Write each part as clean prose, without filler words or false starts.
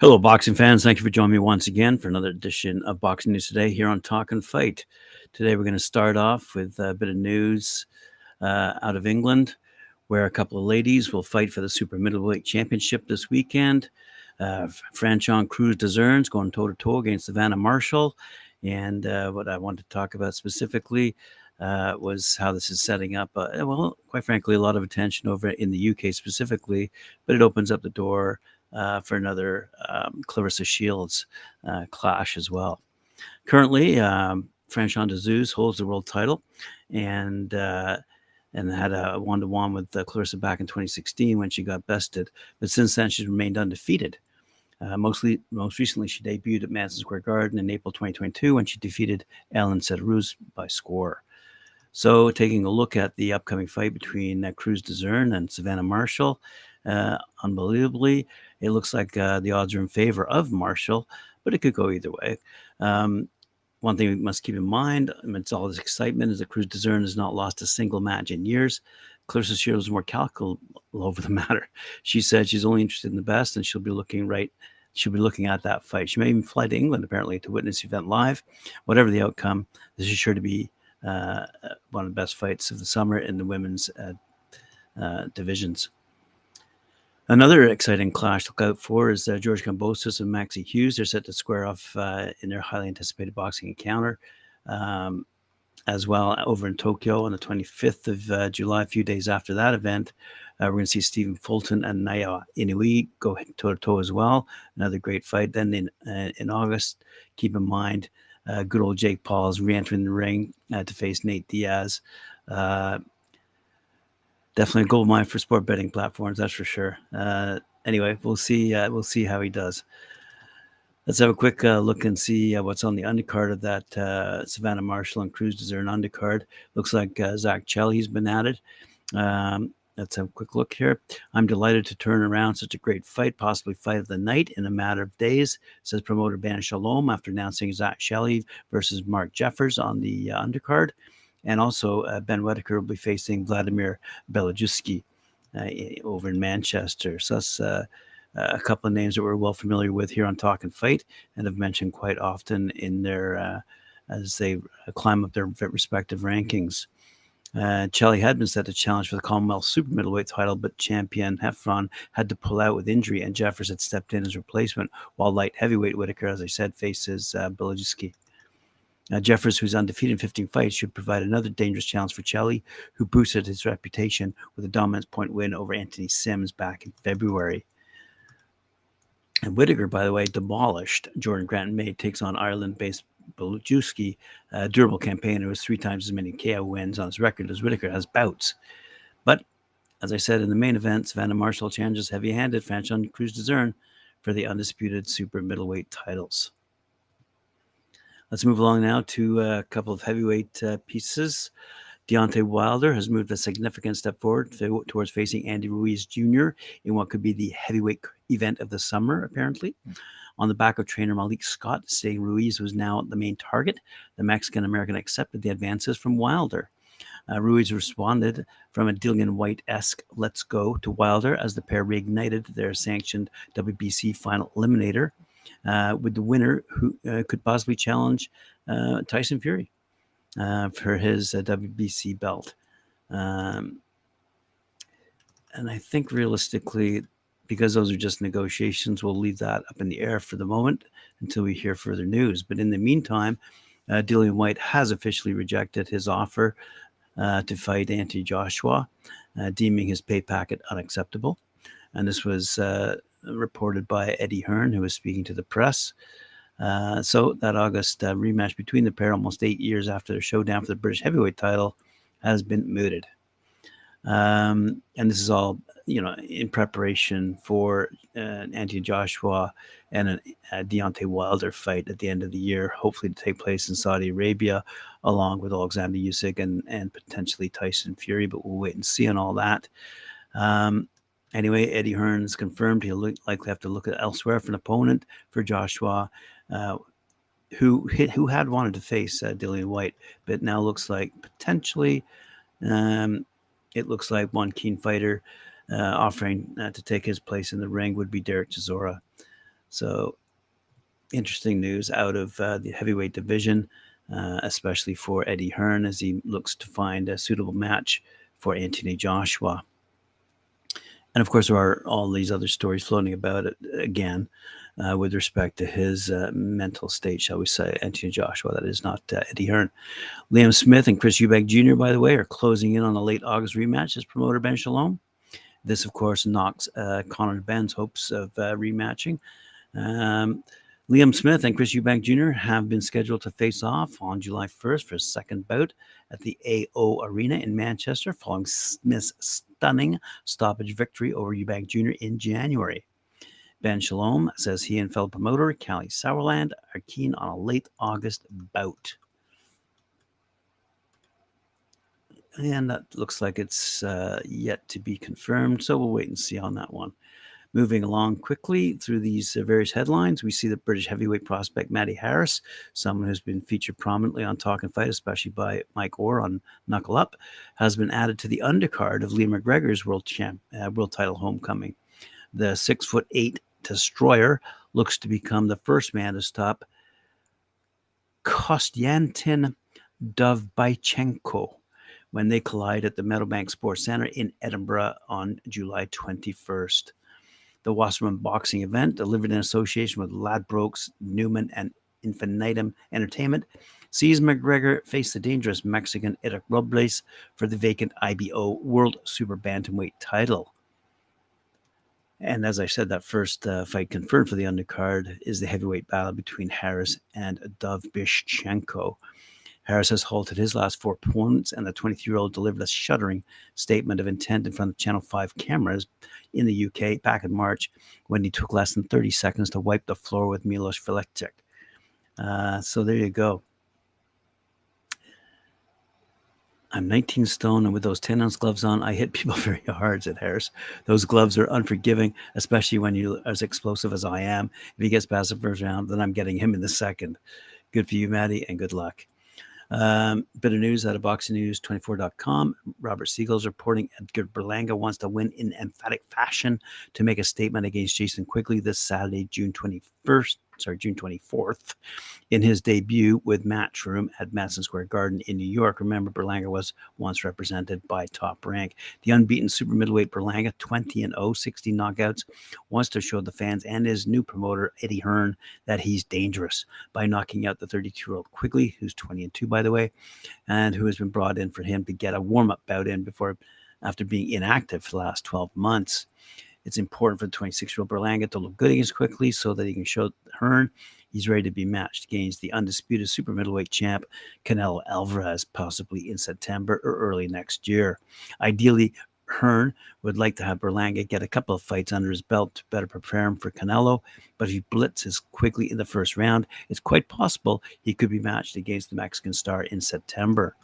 Hello, boxing fans. Thank you for joining me once again for another edition of Boxing News Today here on Talkin Fight. Today we're going to start off with a bit of news out of England, where a couple of ladies will fight for the super middleweight championship this weekend. Franchon Crews-Dezurn is going toe-to-toe against Savannah Marshall. And what I wanted to talk about specifically was how this is setting up, well, quite frankly, a lot of attention over in the UK specifically, but it opens up the door for another Clarissa Shields clash as well. Currently, Franchon D'Azuz holds the world title and had a one-to-one with Clarissa back in 2016 when she got bested. But since then, she's remained undefeated. Most recently, she debuted at Madison Square Garden in April 2022 when she defeated Ellen Ruiz by score. So taking a look at the upcoming fight between Crews-Dezurn and Savannah Marshall, unbelievably, it looks like the odds are in favor of Marshall, but it could go either way. One thing we must keep in mind amidst all this excitement is that Crews-Dezurn has not lost a single match in years. Clarissa Shields is more calculable over the matter. She said she's only interested in the best, and she'll be looking at that fight. She may even fly to England, apparently, to witness the event live. Whatever the outcome, this is sure to be one of the best fights of the summer in the women's divisions. Another exciting clash to look out for is George Kambosos and Maxie Hughes. They're set to square off in their highly anticipated boxing encounter as well over in Tokyo on the 25th of July. A few days after that event, we're going to see Stephen Fulton and Naya Inoue go toe-to-toe as well. Another great fight. Then in August, keep in mind, good old Jake Paul is re-entering the ring to face Nate Diaz. Definitely a gold mine for sport betting platforms, that's for sure. Anyway, we'll see how he does. Let's have a quick look and see what's on the undercard of that Savannah Marshall and Crews-Dezurn undercard. Looks like Zach Chelly's been added. Let's have a quick look here. I'm delighted to turn around such a great fight, possibly fight of the night in a matter of days, says promoter Ben Shalom after announcing Zach Chelly versus Mark Jeffers on the undercard. And also, Ben Whitaker will be facing Vladimir Belajuski over in Manchester. So that's a couple of names that we're well familiar with here on Talk and Fight and have mentioned quite often in their as they climb up their respective rankings. Chelly had been set to challenge for the Commonwealth Super Middleweight title, but champion Hearn had to pull out with injury, and Jeffers had stepped in as replacement, while light heavyweight Whitaker, as I said, faces Belajuski. Jeffers, who's undefeated in 15 fights, should provide another dangerous challenge for Chelly, who boosted his reputation with a dominance point win over Anthony Sims back in February. And Whitaker, by the way, demolished Jordan Grant May, takes on Ireland-based Belajuski, a durable campaigner who has 3 times as many KO wins on his record as Whitaker has bouts. But, as I said, in the main event, Savannah Marshall challenges heavy-handed Franchon Crews-Dezurn for the undisputed super middleweight titles. Let's move along now to a couple of heavyweight pieces. Deontay Wilder has moved a significant step forward towards facing Andy Ruiz Jr. in what could be the heavyweight event of the summer, apparently. On the back of trainer Malik Scott saying Ruiz was now the main target, the Mexican-American accepted the advances from Wilder. Ruiz responded from a Dillian-White-esque "let's go" to Wilder as the pair reignited their sanctioned WBC final eliminator, with the winner who could possibly challenge Tyson Fury for his WBC belt. And I think realistically, because those are just negotiations, we'll leave that up in the air for the moment until we hear further news. But in the meantime, Dillian-White has officially rejected his offer to fight Anthony Joshua, deeming his pay packet unacceptable. And this was reported by Eddie Hearn, who was speaking to the press. So that August rematch between the pair, almost 8 years after their showdown for the British heavyweight title, has been mooted. And this is all, in preparation for Anthony Joshua and a Deontay Wilder fight at the end of the year, hopefully to take place in Saudi Arabia, along with Alexander Usyk and potentially Tyson Fury, but we'll wait and see on all that. Anyway, Eddie Hearn's confirmed he'll likely have to look at elsewhere for an opponent for Joshua, who had wanted to face Dillian-White, but now looks like potentially It looks like one keen fighter offering to take his place in the ring would be Derek Chisora. So interesting news out of the heavyweight division, especially for Eddie Hearn as he looks to find a suitable match for Anthony Joshua. And of course, there are all these other stories floating about it again with respect to his mental state, shall we say, Anthony Joshua. That is not Eddie Hearn. Liam Smith and Chris Eubank Jr., by the way, are closing in on a late August rematch as promoter Ben Shalom. This, of course, knocks Conor Benn's hopes of rematching. Liam Smith and Chris Eubank Jr. have been scheduled to face off on July 1st for a second bout at the AO Arena in Manchester, following Smith's stunning stoppage victory over Eubank Jr. in January. Ben Shalom says he and fellow promoter Callie Sauerland are keen on a late August bout. And that looks like it's yet to be confirmed, so we'll wait and see on that one. Moving along quickly through these various headlines, we see the British heavyweight prospect Matty Harris, someone who's been featured prominently on Talkin Fight, especially by Mike Orr on Knuckle Up, has been added to the undercard of Liam McGregor's world title homecoming. The 6'8" destroyer looks to become the first man to stop Kostyantin Dovbychenko when they collide at the Meadowbank Sports Centre in Edinburgh on July 21st. The Wasserman boxing event, delivered in association with Ladbrokes, Newman, and Infinitum Entertainment, sees McGregor face the dangerous Mexican Eric Robles for the vacant IBO World Super Bantamweight title. And as I said, that first fight confirmed for the undercard is the heavyweight battle between Harris and Dovbychenko. Harris has halted his last four opponents, and the 23-year-old delivered a shuddering statement of intent in front of Channel 5 cameras in the UK back in March when he took less than 30 seconds to wipe the floor with Milos Velicek. So there you go. I'm 19 stone, and with those 10-ounce gloves on, I hit people very hard, said Harris. Those gloves are unforgiving, especially when you're as explosive as I am. If he gets past the first round, then I'm getting him in the second. Good for you, Matty, and good luck. Bit of news out of BoxingNews24.com. Robert Siegel is reporting Edgar Berlanga wants to win in emphatic fashion to make a statement against Jason Quigley this Saturday, June 24th, in his debut with Matchroom at Madison Square Garden in New York. Remember, Berlanga was once represented by Top Rank. The unbeaten super middleweight Berlanga, 20-0, 60 knockouts, wants to show the fans and his new promoter, Eddie Hearn, that he's dangerous by knocking out the 32-year-old Quigley, who's 20-2, by the way, and who has been brought in for him to get a warm-up bout in after being inactive for the last 12 months. It's important for the 26-year-old Berlanga to look good against Quigley so that he can show Hearn he's ready to be matched against the undisputed super middleweight champ Canelo Alvarez, possibly in September or early next year. Ideally, Hearn would like to have Berlanga get a couple of fights under his belt to better prepare him for Canelo, but if he blitzes Quigley in the first round, it's quite possible he could be matched against the Mexican star in September.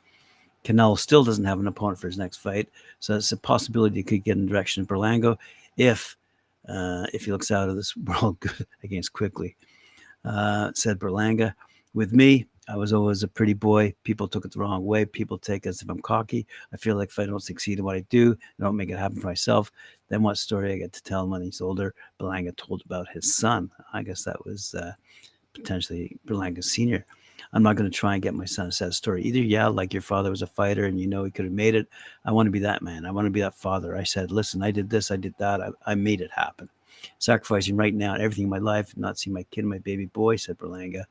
Canelo still doesn't have an opponent for his next fight, so it's a possibility he could get in the direction of Berlanga if he looks out of this world good against Quigley. Said Berlanga, with me, I was always a pretty boy. People took it the wrong way. People take it as if I'm cocky. I feel like if I don't succeed in what I do, I don't make it happen for myself, then what story I get to tell him when he's older? Berlanga told about his son. I guess that was potentially Berlanga Sr. I'm not going to try and get my son a sad story either. Yeah, like your father was a fighter and you know he could have made it. I want to be that man. I want to be that father. I said, listen, I did this, I did that. I made it happen. Sacrificing right now everything in my life, not see my kid, my baby boy, said Berlanga.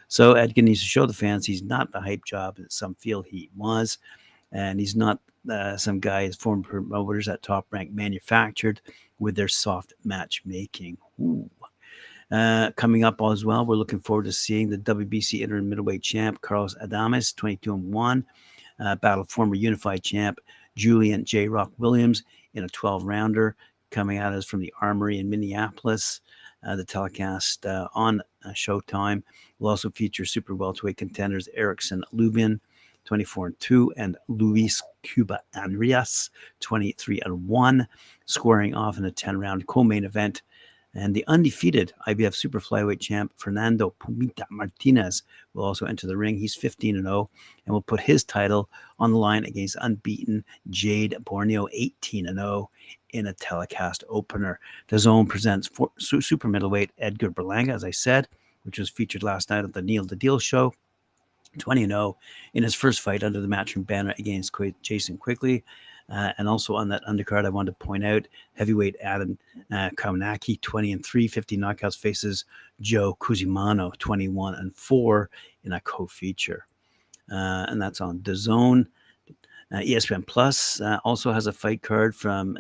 So Edgar needs to show the fans he's not the hype job that some feel he was. And he's not some guy his former promoters at Top Rank manufactured with their soft matchmaking. Ooh. Coming up as well, we're looking forward to seeing the WBC interim middleweight champ Carlos Adames, 22-1, battle former unified champ Julian J. Rock Williams in a 12-rounder coming at us from the Armory in Minneapolis. The telecast on Showtime will also feature super welterweight contenders Erickson Lubin, 24-2, and Luis Cuba Andreas, 23-1, squaring off in a 10-round co-main event And the undefeated IBF super flyweight champ Fernando Pumita Martinez will also enter the ring. He's 15-0 and will put his title on the line against unbeaten Jade Borneo, 18-0 in a telecast opener. DAZN presents super middleweight Edgar Berlanga, as I said, which was featured last night at the Neil the Deal show. 20-0 in his first fight under the Matchroom banner against Jason Quigley. And also on that undercard, I wanted to point out heavyweight Adam Kaunaki, 20-3, 50 knockouts, faces Joe Cuzimano, 21-4 in a co-feature. And that's on DAZN. ESPN Plus also has a fight card from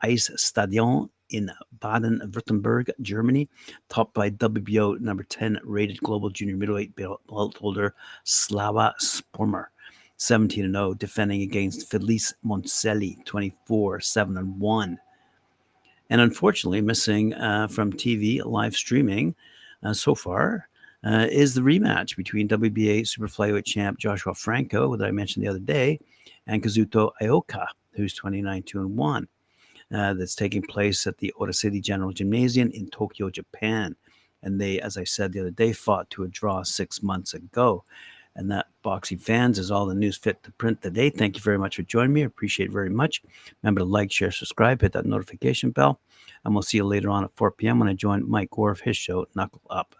Ice Stadion in Baden-Württemberg, Germany, topped by WBO number 10 rated global junior middleweight belt holder Slava Spormer, 17-0, defending against Felice Monselli, 24-7-1. And unfortunately, missing from TV live streaming so far is the rematch between WBA super flyweight champ Joshua Franco, that I mentioned the other day, and Kazuto Ioka, who's 29-2-1. That's taking place at the Ora City General Gymnasium in Tokyo, Japan. And they, as I said the other day, fought to a draw 6 months ago. And that, boxing fans, is all the news fit to print today. Thank you very much for joining me. I appreciate it very much. Remember to like, share, subscribe, hit that notification bell. And we'll see you later on at 4 p.m. when I join Mike Gore of his show, Knuckle Up.